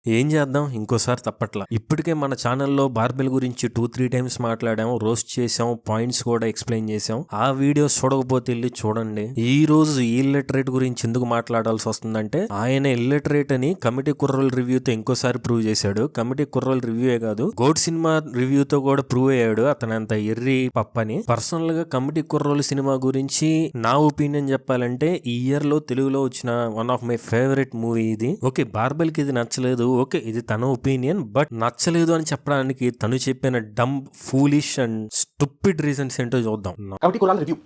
ఏం చేద్దాం ఇంకోసారి తప్పట్లా. ఇప్పటికే మన ఛానల్లో బార్బెల్ గురించి 2-3 టైమ్స్ మాట్లాడాం, రోస్ట్ చేసాం, పాయింట్స్ కూడా ఎక్స్ప్లెయిన్ చేసాం. ఆ వీడియోస్ చూడకపోతే వెళ్ళి చూడండి. ఈ రోజు ఇల్లిటరేట్ గురించి ఎందుకు మాట్లాడాల్సి వస్తుందంటే, ఆయన ఇల్లిటరేట్ అని కమిటీ కుర్రోల్ రివ్యూతో ఇంకోసారి ప్రూవ్ చేశాడు. కమిటీ కుర్రోల్ రివ్యూయే కాదు, గోడ్ సినిమా రివ్యూతో కూడా ప్రూవ్ అయ్యాడు అతనంత ఎర్రి పప్పని. పర్సనల్ గా కమిటీ కుర్రోల్ సినిమా గురించి నా ఒపీనియన్ చెప్పాలంటే, ఈ ఇయర్ లో తెలుగులో వచ్చిన one of my favourite movie ఇది. ఓకే, బార్బెల్ కి ఇది నచ్చలేదు, ఓకే ఇది తన ఒపీనియన్, బట్ నచ్చలేదు అని చెప్పడానికి తను చెప్పిన డమ్, ఫూలిష్ అండ్ స్టూపిడ్ రీజన్స్ ఏంటో చూద్దాం. కమిటీ కుర్రాల రివ్యూ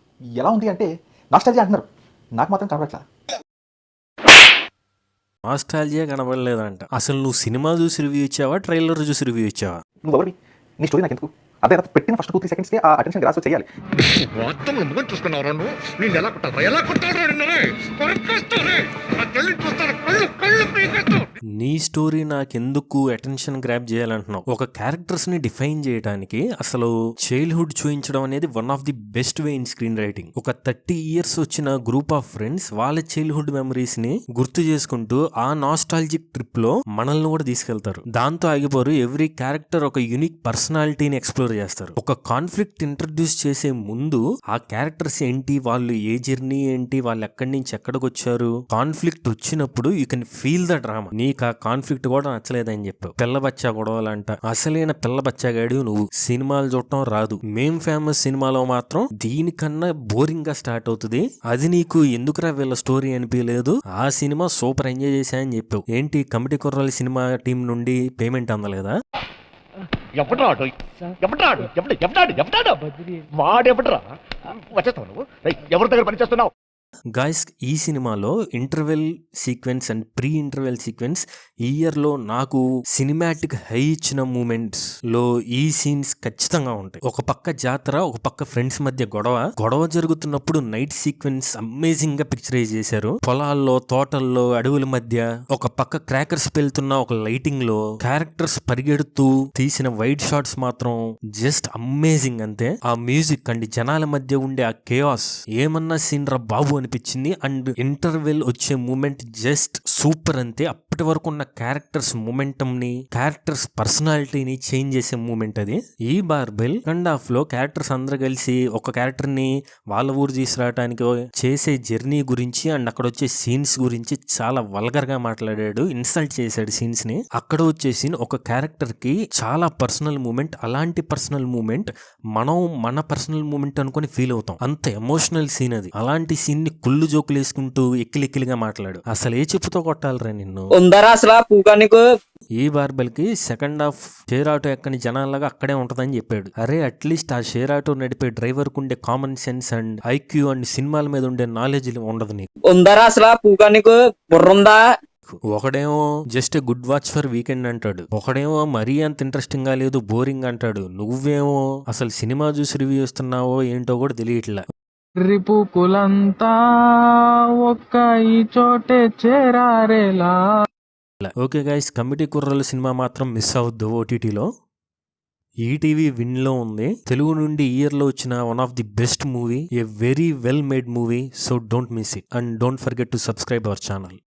ఎలా ఉంది అంటే నాస్టాల్జియా అంటున్నారు, నాకు మాత్రం కనబడట్లా. నాస్టాల్జియా కనబడలేదంట. అసలు నువ్వు సినిమా చూసి రివ్యూ ఇచ్చావా, ట్రైలర్ చూసి రివ్యూ ఇచ్చావా? నువ్వు ఎవరి, నీ స్టోరీ నాకు ఎందుకు? అదే పెట్టిన ఫస్ట్ 2-3 సెకండ్స్కే ఆ అటెన్షన్ గ్రాస్ చేయాలి. నీ స్టోరీ నాకెందుకు అటెన్షన్ గ్రాప్ చేయాలంటున్నావు? ఒక క్యారెక్టర్స్ ని డిఫైన్ చేయడానికి అసలు చైల్డ్హుడ్ చూపించడం అనేది one of the best way in screen writing. ఒక 30 years వచ్చిన గ్రూప్ ఆఫ్ ఫ్రెండ్స్ వాళ్ళ చైల్డ్హుడ్ మెమరీస్ ని గుర్తు చేసుకుంటూ ఆ నాస్టాలజిక్ ట్రిప్ లో మనల్ని కూడా తీసుకెళ్తారు. దాంతో ఆగిపోరు. ఎవ్రీ క్యారెక్టర్ ఒక యూనిక్ పర్సనాలిటీని ఎక్స్ప్లోర్ చేస్తారు. ఒక కాన్ఫ్లిక్ట్ ఇంట్రడ్యూస్ చేసే ముందు ఆ క్యారెక్టర్స్ ఏంటి, వాళ్ళు ఏ జర్నీ ఏంటి, వాళ్ళు ఎక్కడి నుంచి ఎక్కడికి వచ్చారు, కాన్ఫ్లిక్ట్ వచ్చినప్పుడు you can feel the drama. నీకు ఆ కాన్ఫ్లిక్ట్ కూడా నచ్చలేదని చెప్పావు. పిల్ల బచ్చా గొడవలంట. అసలైన పిల్ల బచ్చాగాడు నువ్వు. సినిమాలు చూడటం రాదు. మేం ఫేమస్ సినిమాలో మాత్రం దీనికన్నా బోరింగ్ గా స్టార్ట్ అవుతుంది. అది నీకు ఎందుకురా వీళ్ళ స్టోరీ అనిపించలేదు, ఆ సినిమా సూపర్ ఎంజాయ్ చేశా అని చెప్పావు. ఏంటి కమిటీ కుర్రాల సినిమా టీం నుండి పేమెంట్ అందలేదా? ఎవరి దగ్గర పనిచేస్తున్నావు? గాయ్స్, ఈ సినిమాలో interval sequence and pre interval sequence ఈ ఇయర్ లో నాకు సినిమాటిక్ హై ఇచ్చిన మూమెంట్స్ లో ఈ సీన్స్ ఖచ్చితంగా ఉంటాయి. ఒక పక్క జాతర, ఒక పక్క ఫ్రెండ్స్ మధ్య గొడవ జరుగుతున్నప్పుడు నైట్ సీక్వెన్స్ అమేజింగ్ గా పిక్చరైజ్ చేశారు. పొలాల్లో, తోటల్లో, అడవుల మధ్య ఒక పక్క క్రాకర్స్ పెళ్తున్న ఒక లైటింగ్ లో క్యారెక్టర్స్ పరిగెడుతూ తీసిన వైడ్ షాట్స్ మాత్రం జస్ట్ అమేజింగ్. అంతే. ఆ మ్యూజిక్ అండి, జనాల మధ్య ఉండే ఆ కేయాస్, ఏమన్నా సీన్ రా బాబు అనిపించింది. అండ్ ఇంటర్వెల్ వచ్చే మూమెంట్ జస్ట్ సూపర్. అంతే. అప్పటి వరకు ఉన్న క్యారెక్టర్స్ మూమెంటమ్ ని, క్యారెక్టర్స్ పర్సనాలిటీని చేంజ్ చేసే మూమెంట్ అది. ఈ బార్బెల్ సెకండ్ హాఫ్ లో క్యారెక్టర్స్ అందరూ కలిసి ఒక క్యారెక్టర్ ని వాళ్ళ ఊరు తీసుకురావడానికి చేసే జర్నీ గురించి అండ్ అక్కడ వచ్చే సీన్స్ గురించి చాలా వల్గర్ గా మాట్లాడాడు, ఇన్సల్ట్ చేశాడు సీన్స్ ని. అక్కడ వచ్చేసి ఒక క్యారెక్టర్ కి చాలా పర్సనల్ మూమెంట్, అలాంటి పర్సనల్ మూమెంట్ మనం మన పర్సనల్ మూమెంట్ అనుకుని ఫీల్ అవుతాం. అంత ఎమోషనల్ సీన్ అది. అలాంటి సీన్ ని కుళ్ళు జోకులు వేసుకుంటూ ఎక్కిలిక్కిలిగా మాట్లాడు. అసలు ఏ చెప్పుతో కొట్టాలరా నిన్ను? ఈ బార్బెల్ కి సెకండ్ హాఫ్ షేర్ ఆటో ఎక్కని జనాల్లాగా అక్కడే ఉంటదని చెప్పాడు. అరే అట్లీస్ట్ ఆ షేర్ ఆటో నడిపే డ్రైవర్ కు ఉండే common sense and IQ and సినిమాల మీద ఉండే నాలెడ్జ్ ఉండదు నీకు. ఒకడేమో just good watch for weekend అంటాడు, ఒకడేమో మరీ అంత ఇంట్రెస్టింగ్ గా లేదు, బోరింగ్ అంటాడు. నువ్వేమో అసలు సినిమా చూసి రివ్యూ ఇస్తున్నావో ఏంటో కూడా తెలియట్లా. రిపుకులంతా ఒక్క ఈ చోటే చేరారేలా. ఓకే గైస్, కమిటీ కుర్రలు సినిమా మాత్రం మిస్ అవద్దు. ఓటీటీలో ఈటీవీ విన్ లో ఉంది. తెలుగు నుండి ఇయర్ లో వచ్చిన one of the best movie, a very well made movie. So don't miss it and don't forget to subscribe our channel.